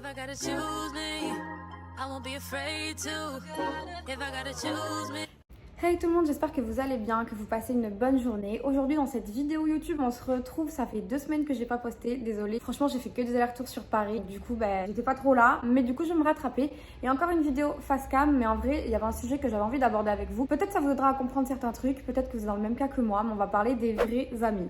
If I gotta choose me, I won't be afraid to. If I gotta choose me. Hey tout le monde, j'espère que vous allez bien, que vous passez une bonne journée. Aujourd'hui dans cette vidéo YouTube, on se retrouve, ça fait 2 semaines que j'ai pas posté, désolée. Franchement j'ai fait que des allers-retours sur Paris, du coup j'étais pas trop là, mais du coup je vais me rattraper. Et encore une vidéo face cam, mais en vrai il y avait un sujet que j'avais envie d'aborder avec vous. Peut-être ça vous aidera à comprendre certains trucs, peut-être que vous êtes dans le même cas que moi, mais on va parler des vrais amis.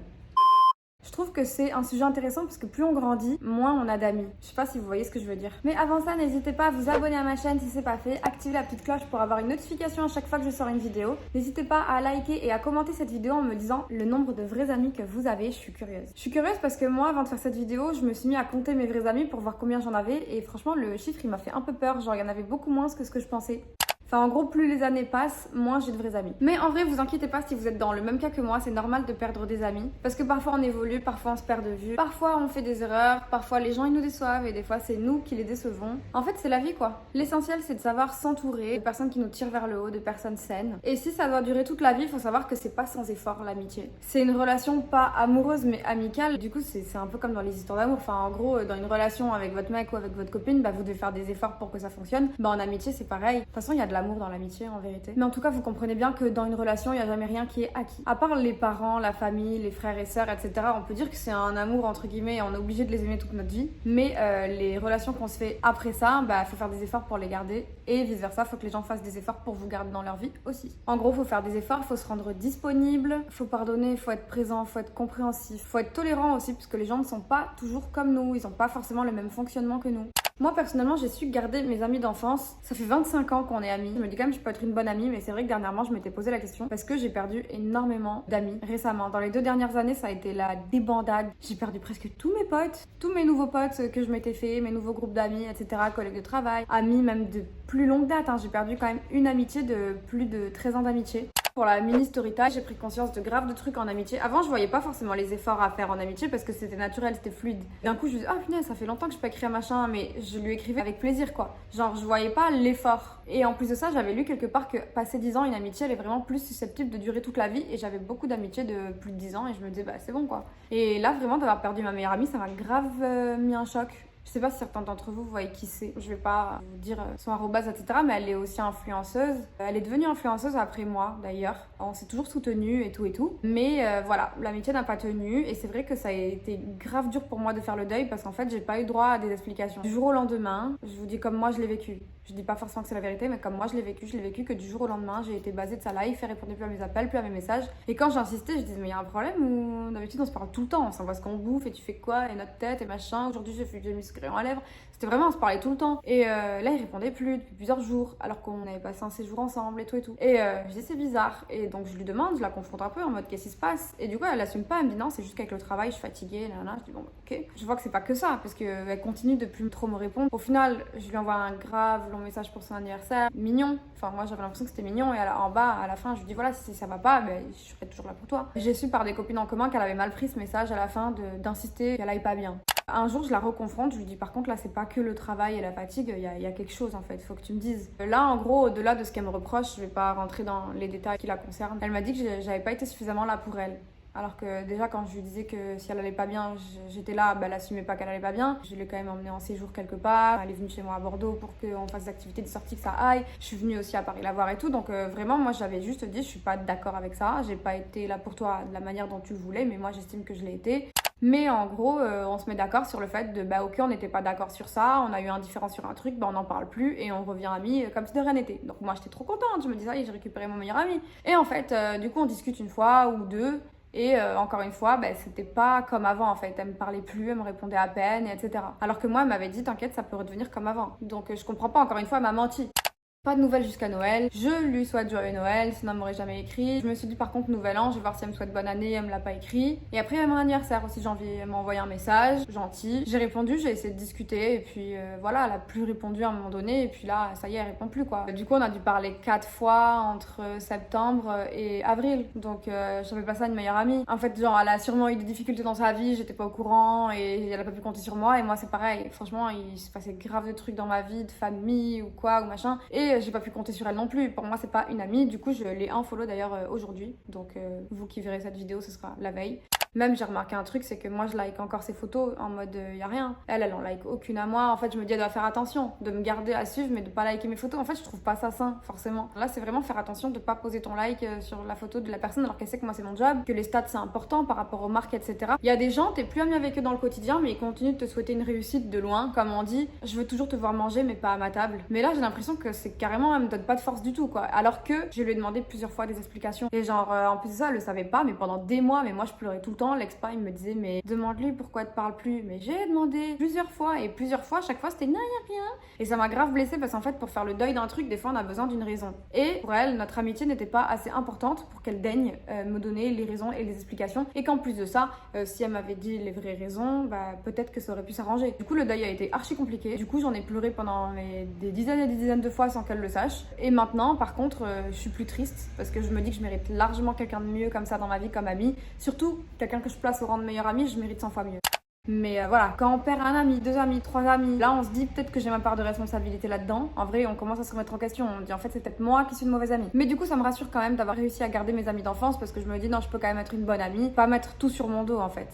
Je trouve que c'est un sujet intéressant parce que plus on grandit, moins on a d'amis. Je sais pas si vous voyez ce que je veux dire. Mais avant ça, n'hésitez pas à vous abonner à ma chaîne si c'est pas fait, activez la petite cloche pour avoir une notification à chaque fois que je sors une vidéo. N'hésitez pas à liker et à commenter cette vidéo en me disant le nombre de vrais amis que vous avez, je suis curieuse. Je suis curieuse parce que moi, avant de faire cette vidéo, je me suis mis à compter mes vrais amis pour voir combien j'en avais et franchement, le chiffre il m'a fait un peu peur, genre il y en avait beaucoup moins que ce que je pensais. Enfin, en gros, plus les années passent, moins j'ai de vrais amis. Mais en vrai, vous inquiétez pas si vous êtes dans le même cas que moi, c'est normal de perdre des amis. Parce que parfois on évolue, parfois on se perd de vue, parfois on fait des erreurs, parfois les gens ils nous déçoivent et des fois c'est nous qui les décevons. En fait, c'est la vie quoi. L'essentiel c'est de savoir s'entourer de personnes qui nous tirent vers le haut, de personnes saines. Et si ça doit durer toute la vie, il faut savoir que c'est pas sans effort l'amitié. C'est une relation pas amoureuse mais amicale. Du coup, c'est un peu comme dans les histoires d'amour. Enfin, en gros, dans une relation avec votre mec ou avec votre copine, vous devez faire des efforts pour que ça fonctionne. En amitié, c'est pareil. De toute façon, il y a de l'amour dans l'amitié en vérité. Mais en tout cas, vous comprenez bien que dans une relation, il n'y a jamais rien qui est acquis. À part les parents, la famille, les frères et sœurs, etc. On peut dire que c'est un amour entre guillemets et on est obligé de les aimer toute notre vie. Mais les relations qu'on se fait après ça, faut faire des efforts pour les garder et vice versa, faut que les gens fassent des efforts pour vous garder dans leur vie aussi. En gros, faut faire des efforts, faut se rendre disponible, faut pardonner, faut être présent, faut être compréhensif, faut être tolérant aussi parce que les gens ne sont pas toujours comme nous, ils n'ont pas forcément le même fonctionnement que nous. Moi personnellement j'ai su garder mes amis d'enfance. Ça fait 25 ans qu'on est amis. Je me dis quand même je peux être une bonne amie, mais c'est vrai que dernièrement je m'étais posé la question parce que j'ai perdu énormément d'amis récemment. Dans les 2 dernières années ça a été la débandade. J'ai perdu presque tous mes potes, tous mes nouveaux potes que je m'étais fait, mes nouveaux groupes d'amis, etc. Collègues de travail, amis même de plus longue date. J'ai perdu quand même une amitié de plus de 13 ans d'amitié. Pour la mini story time, j'ai pris conscience de grave de trucs en amitié. Avant, je voyais pas forcément les efforts à faire en amitié parce que c'était naturel, c'était fluide. D'un coup, je me disais, oh punaise, ça fait longtemps que je peux écrire machin, mais je lui écrivais avec plaisir quoi. Genre, je voyais pas l'effort. Et en plus de ça, j'avais lu quelque part que passé 10 ans, une amitié, elle est vraiment plus susceptible de durer toute la vie. Et j'avais beaucoup d'amitiés de plus de 10 ans et je me disais, c'est bon quoi. Et là, vraiment, d'avoir perdu ma meilleure amie, ça m'a grave mis un choc. Je sais pas si certains d'entre vous voyez qui c'est. Je vais pas vous dire son arrobase, etc. Mais elle est aussi influenceuse. Elle est devenue influenceuse après moi, d'ailleurs. On s'est toujours soutenus et tout et tout. Mais voilà, l'amitié n'a pas tenu. Et c'est vrai que ça a été grave dur pour moi de faire le deuil parce qu'en fait, j'ai pas eu droit à des explications. Du jour au lendemain, je vous dis comme moi je l'ai vécu. Je dis pas forcément que c'est la vérité, mais comme moi je l'ai vécu que du jour au lendemain, j'ai été basée de sa life, elle répondait plus à mes appels, plus à mes messages. Et quand j'insistais, je disais, mais il y a un problème ou d'habitude on se parle tout le temps, on s'envoie ce qu'on bouffe et tu fais quoi, et notre tête et machin. Aujourd'hui j'ai mis ce crayon à lèvres. C'était vraiment, on se parlait tout le temps. Et là, il répondait plus depuis plusieurs jours, alors qu'on avait passé un séjour ensemble et tout et tout. Et je dis, c'est bizarre. Et donc je lui demande, je la confronte un peu en mode, qu'est-ce qui se passe? Et du coup, elle assume pas, elle me dit, non, c'est juste qu'avec le travail, je suis fatiguée, là. Je dis, bon, ok. Je vois que c'est pas que ça, parce qu'elle continue de plus trop me répondre. Au final, je lui envoie un grave long message pour son anniversaire. Mignon. Enfin, moi, j'avais l'impression que c'était mignon. Et en bas, à la fin, je lui dis, voilà, si ça va pas, je serai toujours là pour toi. J'ai su par des copines en commun qu'elle avait mal pris ce message à la fin d'insister qu'elle aille pas bien. Un jour, je la reconfronte, je lui dis par contre là c'est pas que le travail et la fatigue, il y a quelque chose en fait, faut que tu me dises. Là en gros, au-delà de ce qu'elle me reproche, je vais pas rentrer dans les détails qui la concernent. Elle m'a dit que j'avais pas été suffisamment là pour elle. Alors que déjà quand je lui disais que si elle allait pas bien, j'étais là, elle assumait pas qu'elle allait pas bien. Je l'ai quand même emmenée en séjour quelque part. Elle est venue chez moi à Bordeaux pour qu'on fasse des activités de sortie, que ça aille. Je suis venue aussi à Paris la voir et tout. Donc vraiment, moi j'avais juste dit, je suis pas d'accord avec ça. J'ai pas été là pour toi de la manière dont tu le voulais, mais moi j'estime que je l'ai été. Mais en gros, on se met d'accord sur le fait de ok, on n'était pas d'accord sur ça, on a eu un différend sur un truc, on n'en parle plus et on revient amis comme si de rien n'était. Donc moi j'étais trop contente, je me disais, j'ai récupéré mon meilleur ami. Et en fait, du coup, on discute une fois ou deux. Et encore une fois, c'était pas comme avant en fait. Elle me parlait plus, elle me répondait à peine, etc. Alors que moi, elle m'avait dit, t'inquiète, ça peut redevenir comme avant. Donc je comprends pas, encore une fois, elle m'a menti. Pas de nouvelles jusqu'à Noël. Je lui souhaite joyeux Noël, sinon elle m'aurait jamais écrit. Je me suis dit par contre nouvel an, je vais voir si elle me souhaite bonne année, elle me l'a pas écrit. Et après il y a mon anniversaire aussi janvier, elle m'a envoyé un message, gentil. J'ai répondu, j'ai essayé de discuter et puis voilà, elle a plus répondu à un moment donné et puis là ça y est, elle répond plus quoi. Du coup on a dû parler 4 fois entre septembre et avril, donc j'avais pas ça à une meilleure amie. En fait genre elle a sûrement eu des difficultés dans sa vie, j'étais pas au courant et elle a pas pu compter sur moi et moi c'est pareil. Franchement il se passait grave de trucs dans ma vie, de famille ou quoi ou machin et j'ai pas pu compter sur elle non plus. Pour moi, c'est pas une amie. Du coup, je l'ai unfollow d'ailleurs aujourd'hui. Donc, vous qui verrez cette vidéo, ce sera la veille. Même j'ai remarqué un truc, c'est que moi je like encore ses photos en mode y a rien. Elle en like aucune à moi. En fait, je me dis elle doit faire attention de me garder à suivre mais de pas liker mes photos. En fait, je trouve pas ça sain forcément. Là, c'est vraiment faire attention de pas poser ton like sur la photo de la personne alors qu'elle sait que moi c'est mon job, que les stats c'est important par rapport aux marques, etc. Il y a des gens, t'es plus ami avec eux dans le quotidien, mais ils continuent de te souhaiter une réussite de loin, comme on dit. Je veux toujours te voir manger, mais pas à ma table. Mais là, j'ai l'impression que c'est carrément, elle me donne pas de force du tout, quoi. Alors que je lui ai demandé plusieurs fois des explications. Et genre, en plus de ça, elle le savait pas, mais pendant des mois, mais moi je pleurais tout le temps. L'ex-pa, il me disait, mais demande-lui pourquoi elle te parle plus. Mais j'ai demandé plusieurs fois, et plusieurs fois, chaque fois c'était non, y a rien. Et ça m'a grave blessée parce qu'en fait, pour faire le deuil d'un truc, des fois on a besoin d'une raison. Et pour elle, notre amitié n'était pas assez importante pour qu'elle daigne me donner les raisons et les explications. Et qu'en plus de ça, si elle m'avait dit les vraies raisons, bah peut-être que ça aurait pu s'arranger. Du coup, le deuil a été archi compliqué. Du coup, j'en ai pleuré pendant des dizaines et des dizaines de fois sans qu'elle le sache. Et maintenant, par contre, je suis plus triste parce que je me dis que je mérite largement quelqu'un de mieux comme ça dans ma vie, comme ami. Surtout, quelqu'un que je place au rang de meilleur ami, je mérite 100 fois mieux. Mais voilà, quand on perd un ami, 2 amis, 3 amis, là on se dit peut-être que j'ai ma part de responsabilité là-dedans. En vrai, on commence à se remettre en question. On dit en fait c'est peut-être moi qui suis une mauvaise amie. Mais du coup, ça me rassure quand même d'avoir réussi à garder mes amis d'enfance parce que je me dis non, je peux quand même être une bonne amie, pas mettre tout sur mon dos en fait.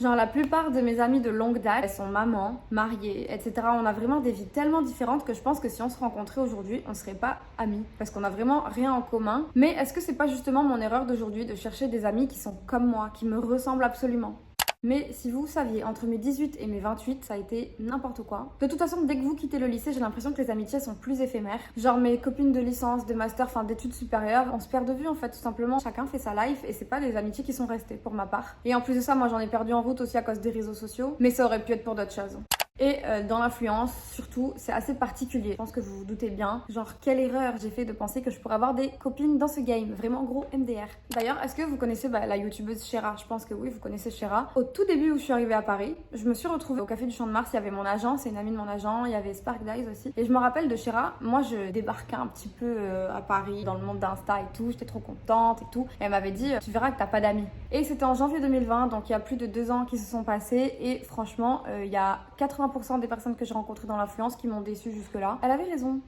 Genre la plupart de mes amies de longue date, elles sont mamans, mariées, etc. On a vraiment des vies tellement différentes que je pense que si on se rencontrait aujourd'hui, on serait pas amis. Parce qu'on a vraiment rien en commun. Mais est-ce que c'est pas justement mon erreur d'aujourd'hui de chercher des amis qui sont comme moi, qui me ressemblent absolument ? Mais si vous saviez, entre mes 18 et mes 28, ça a été n'importe quoi. De toute façon, dès que vous quittez le lycée, j'ai l'impression que les amitiés sont plus éphémères. Genre mes copines de licence, de master, enfin d'études supérieures, on se perd de vue en fait, tout simplement. Chacun fait sa life et c'est pas des amitiés qui sont restées pour ma part. Et en plus de ça, moi j'en ai perdu en route aussi à cause des réseaux sociaux, mais ça aurait pu être pour d'autres choses. Et dans l'influence, surtout, c'est assez particulier. Je pense que vous vous doutez bien. Genre, quelle erreur j'ai fait de penser que je pourrais avoir des copines dans ce game. Vraiment gros MDR. D'ailleurs, est-ce que vous connaissez la youtubeuse Shera? Je pense que oui, vous connaissez Shera. Au tout début où je suis arrivée à Paris, je me suis retrouvée au Café du Champ de Mars. Il y avait mon agent, c'est une amie de mon agent. Il y avait Spark Dice aussi. Et je me rappelle de Shera. Moi, je débarquais un petit peu à Paris, dans le monde d'Insta et tout. J'étais trop contente et tout. Et elle m'avait dit, tu verras que t'as pas d'amis. Et c'était en janvier 2020, donc il y a plus de 2 ans qui se sont passés. Et franchement, il y a 80% des personnes que j'ai rencontrées dans l'influence qui m'ont déçue jusque-là. Elle avait raison.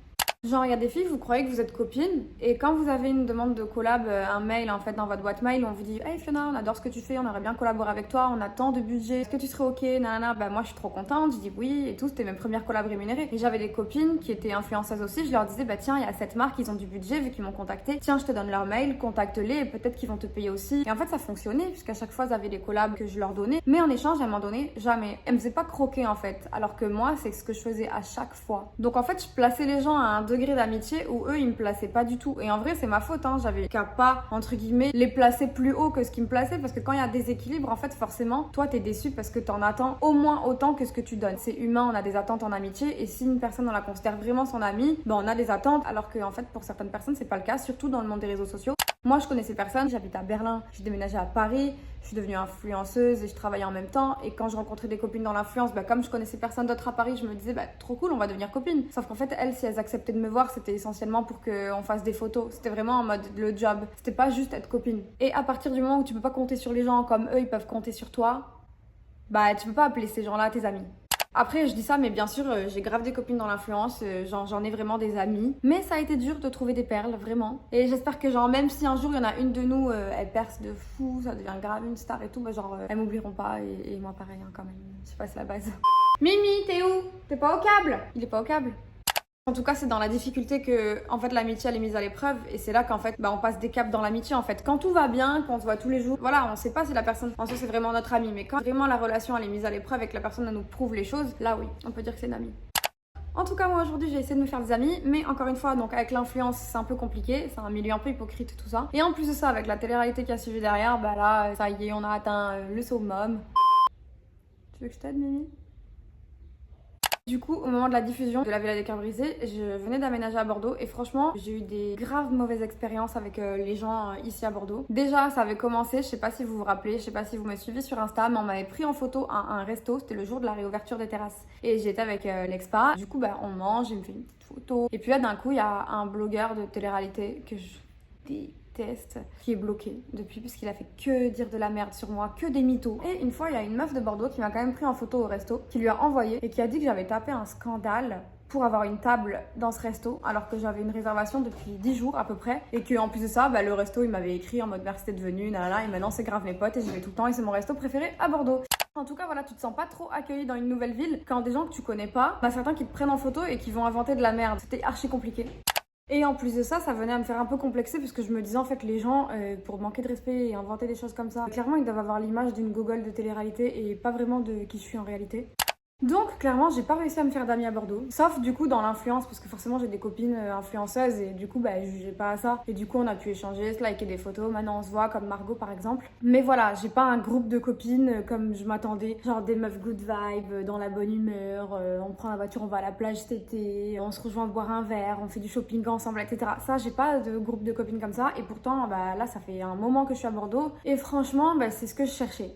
Genre, il y a des filles, vous croyez que vous êtes copines, et quand vous avez une demande de collab, un mail en fait dans votre boîte mail, on vous dit hey Fiona, on adore ce que tu fais, on aimerait bien collaborer avec toi, on a tant de budget, est-ce que tu serais ok, nanana. Bah moi je suis trop contente, je dis oui et tout, c'était mes premières collabs rémunérées. Et j'avais des copines qui étaient influenceuses aussi, je leur disais bah tiens, il y a cette marque, ils ont du budget vu qu'ils m'ont contacté, tiens je te donne leur mail, contacte-les et peut-être qu'ils vont te payer aussi. Et en fait ça fonctionnait puisqu'à chaque fois j'avais des collabs que je leur donnais, mais en échange elles m'en donnaient jamais. Elles me faisaient pas croquer en fait, alors que moi c'est ce que je faisais à chaque fois. Donc en fait je plaçais les gens à un degré d'amitié où eux ils me plaçaient pas du tout. Et en vrai c'est ma faute, hein. J'avais qu'à pas entre guillemets les placer plus haut que ce qu'ils me plaçaient, parce que quand il y a des équilibres en fait forcément toi t'es déçu parce que t'en attends au moins autant que ce que tu donnes. C'est humain, on a des attentes en amitié, et si une personne on la considère vraiment son amie, ben on a des attentes, alors que en fait pour certaines personnes c'est pas le cas, surtout dans le monde des réseaux sociaux. Moi je connaissais personne, j'habite à Berlin, j'ai déménagé à Paris, je suis devenue influenceuse et je travaillais en même temps. Et quand je rencontrais des copines dans l'influence, bah, comme je connaissais personne d'autre à Paris, je me disais bah trop cool, on va devenir copines. Sauf qu'en fait elles, si elles acceptaient de me voir, c'était essentiellement pour qu'on fasse des photos. C'était vraiment en mode le job, c'était pas juste être copine. Et à partir du moment où tu peux pas compter sur les gens comme eux ils peuvent compter sur toi, bah tu peux pas appeler ces gens-là tes amis. Après, je dis ça, mais bien sûr, j'ai grave des copines dans l'influence, j'en ai vraiment des amis. Mais ça a été dur de trouver des perles, vraiment. Et j'espère que genre, même si un jour il y en a une de nous, elle perce de fou, ça devient grave une star et tout, bah genre, elles m'oublieront pas, et moi pareil, hein, quand même. Je sais pas, c'est la base. Mimi, t'es où? T'es pas au câble? Il est pas au câble? En tout cas, c'est dans la difficulté que, en fait, l'amitié, elle est mise à l'épreuve. Et c'est là qu'en fait, bah, on passe des caps dans l'amitié, en fait. Quand tout va bien, quand on se voit tous les jours, voilà, on sait pas si la personne, en soi, c'est vraiment notre amie. Mais quand vraiment la relation, elle est mise à l'épreuve et que la personne, elle nous prouve les choses, là, oui, on peut dire que c'est une amie. En tout cas, moi, aujourd'hui, j'ai essayé de me faire des amis. Mais encore une fois, donc, avec l'influence, c'est un peu compliqué. C'est un milieu un peu hypocrite, tout ça. Et en plus de ça, avec la télé-réalité qui a suivi derrière, bah là, ça y est, on a atteint le summum. Tu veux que je t'aide, Mimi? Du coup, au moment de la diffusion de La Villa des Cœurs Brisés, je venais d'aménager à Bordeaux et franchement, j'ai eu des graves mauvaises expériences avec les gens ici à Bordeaux. Déjà, ça avait commencé, je sais pas si vous vous rappelez, je sais pas si vous me suivez sur Insta, mais on m'avait pris en photo à un resto, c'était le jour de la réouverture des terrasses. Et j'étais avec l'expa, du coup, bah, on mange, il me fait une petite photo. Et puis là, d'un coup, il y a un blogueur de télé-réalité que je déteste, qui est bloqué depuis, puisqu'il a fait que dire de la merde sur moi, que des mythos. Et une fois, il y a une meuf de Bordeaux qui m'a quand même pris en photo au resto, qui lui a envoyé et qui a dit que j'avais tapé un scandale pour avoir une table dans ce resto alors que j'avais une réservation depuis 10 jours à peu près et que en plus de ça le resto il m'avait écrit en mode merci d'être venu nanana, et maintenant c'est grave mes potes et j'y vais tout le temps et c'est mon resto préféré à Bordeaux. En tout cas voilà, tu te sens pas trop accueilli dans une nouvelle ville quand des gens que tu connais pas, certains qui te prennent en photo et qui vont inventer de la merde. C'était archi compliqué. Et en plus de ça venait à me faire un peu complexer parce que je me disais en fait les gens, pour manquer de respect et inventer des choses comme ça, clairement ils doivent avoir l'image d'une gogole de télé-réalité et pas vraiment de qui je suis en réalité. Donc clairement j'ai pas réussi à me faire d'amis à Bordeaux, sauf du coup dans l'influence parce que forcément j'ai des copines influenceuses et du coup je jugeais pas à ça et du coup on a pu échanger, se liker des photos, maintenant on se voit comme Margot par exemple. Mais voilà, j'ai pas un groupe de copines comme je m'attendais, genre des meufs good vibe, dans la bonne humeur, on prend la voiture, on va à la plage cet été, on se rejoint boire un verre, on fait du shopping ensemble, etc. Ça j'ai pas de groupe de copines comme ça et pourtant là ça fait un moment que je suis à Bordeaux et franchement c'est ce que je cherchais.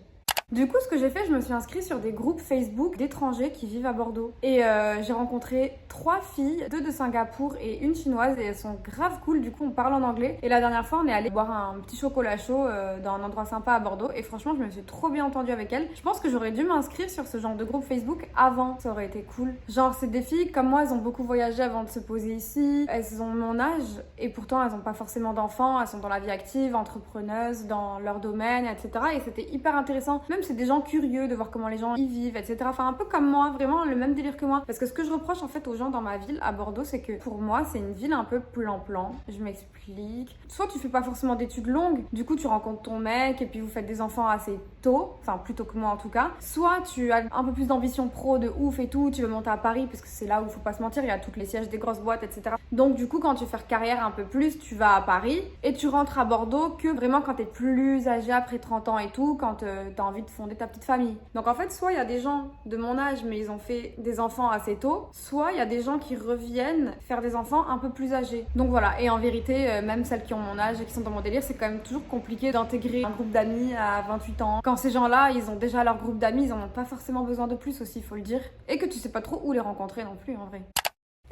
Du coup, ce que j'ai fait, je me suis inscrite sur des groupes Facebook d'étrangers qui vivent à Bordeaux. Et j'ai rencontré 3 filles, 2 de Singapour et une chinoise et elles sont grave cool. Du coup, on parle en anglais. Et la dernière fois, on est allé boire un petit chocolat chaud dans un endroit sympa à Bordeaux. Et franchement, je me suis trop bien entendue avec elles. Je pense que j'aurais dû m'inscrire sur ce genre de groupe Facebook avant. Ça aurait été cool. Genre, c'est des filles comme moi, elles ont beaucoup voyagé avant de se poser ici. Elles ont mon âge et pourtant, elles n'ont pas forcément d'enfants. Elles sont dans la vie active, entrepreneuses, dans leur domaine, etc. Et c'était hyper intéressant. Même c'est des gens curieux de voir comment les gens y vivent, etc. Enfin, un peu comme moi, vraiment le même délire que moi. Parce que ce que je reproche en fait aux gens dans ma ville, à Bordeaux, c'est que pour moi, c'est une ville un peu plan-plan. Je m'explique. Soit tu fais pas forcément d'études longues, du coup tu rencontres ton mec et puis vous faites des enfants assez tôt, enfin plus tôt que moi en tout cas. Soit tu as un peu plus d'ambition pro de ouf et tout, tu veux monter à Paris parce que c'est là où il faut pas se mentir, il y a toutes les sièges des grosses boîtes, etc. Donc du coup, quand tu veux faire carrière un peu plus, tu vas à Paris et tu rentres à Bordeaux que vraiment quand t'es plus âgé après 30 ans et tout, quand t'as envie de fonder ta petite famille. Donc en fait, soit il y a des gens de mon âge mais ils ont fait des enfants assez tôt, soit il y a des gens qui reviennent faire des enfants un peu plus âgés. Donc voilà, et en vérité, même celles qui ont mon âge et qui sont dans mon délire, c'est quand même toujours compliqué d'intégrer un groupe d'amis à 28 ans. Quand ces gens-là, ils ont déjà leur groupe d'amis, ils en ont pas forcément besoin de plus aussi, faut le dire. Et que tu sais pas trop où les rencontrer non plus en vrai.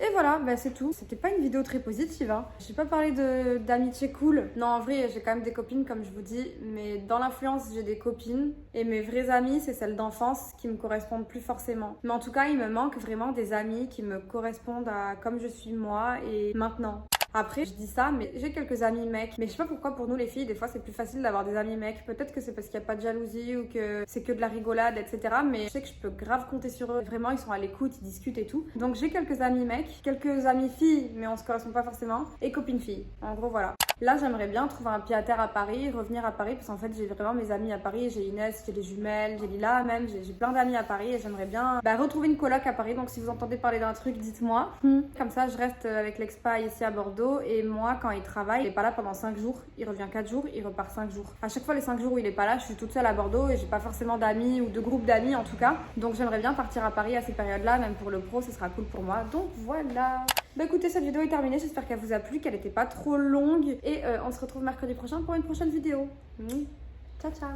Et voilà, c'est tout. C'était pas une vidéo très positive, hein. J'ai pas parlé d'amitié cool. Non, en vrai, j'ai quand même des copines, comme je vous dis. Mais dans l'influence, j'ai des copines. Et mes vraies amies, c'est celles d'enfance qui me correspondent plus forcément. Mais en tout cas, il me manque vraiment des amis qui me correspondent à comme je suis moi et maintenant. Après, je dis ça, mais j'ai quelques amis mecs. Mais je sais pas pourquoi pour nous les filles, des fois c'est plus facile d'avoir des amis mecs. Peut-être que c'est parce qu'il n'y a pas de jalousie ou que c'est que de la rigolade, etc. Mais je sais que je peux grave compter sur eux. Vraiment, ils sont à l'écoute, ils discutent et tout. Donc j'ai quelques amis mecs, quelques amis filles, mais on se correspond pas forcément. Et copines filles. En gros, voilà. Là, j'aimerais bien trouver un pied à terre à Paris, revenir à Paris, parce qu'en fait, j'ai vraiment mes amis à Paris. J'ai Inès, j'ai les jumelles, j'ai Lila même, j'ai plein d'amis à Paris et j'aimerais bien retrouver une coloc à Paris. Donc si vous entendez parler d'un truc, dites-moi. Comme ça, je reste avec l'expa ici à Bordeaux et moi, quand il travaille, il est pas là pendant 5 jours. Il revient 4 jours, il repart 5 jours. À chaque fois, les 5 jours où il est pas là, je suis toute seule à Bordeaux et j'ai pas forcément d'amis ou de groupe d'amis en tout cas. Donc j'aimerais bien partir à Paris à ces périodes-là, même pour le pro, ce sera cool pour moi. Donc voilà. Écoutez, cette vidéo est terminée, j'espère qu'elle vous a plu, qu'elle était pas trop longue et on se retrouve mercredi prochain pour une prochaine vidéo. Ciao ciao.